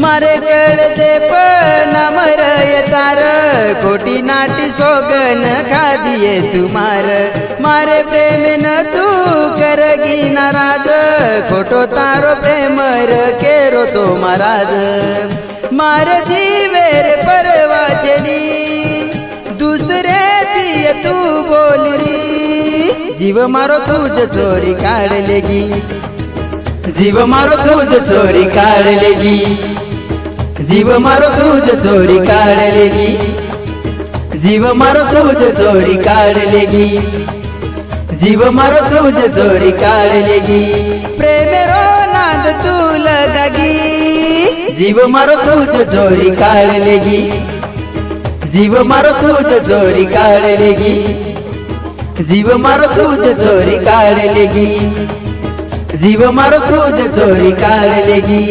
मारे कळ दे पण मरय तार खोटी नाटी सोगन खादिये तुमार मारे प्रेम न तू करगी नाराज खोटो तारो प्रेमर केरो तो महाराज मार जीवेर परवाचली दुसरे दिय तू बोलरी जीव मारो तुझ चोरी काढलेगी जीव मारो तुझ चोरी काढलेगी जीव मारो तुझ चोरी काढलेगी जीव मारो तुझ चोरी काढलेगी जीव मारो तुझ चोरी काढलेगी प्रेमेरो नाद तू लगागी जीव मारो तुझ चोरी काढलेगी जीव मारो तुझ चोरी काढलेगी जीव मारो तुझ चोरी काढलेगी जीव मारो तुझ चोरी काढलेगी।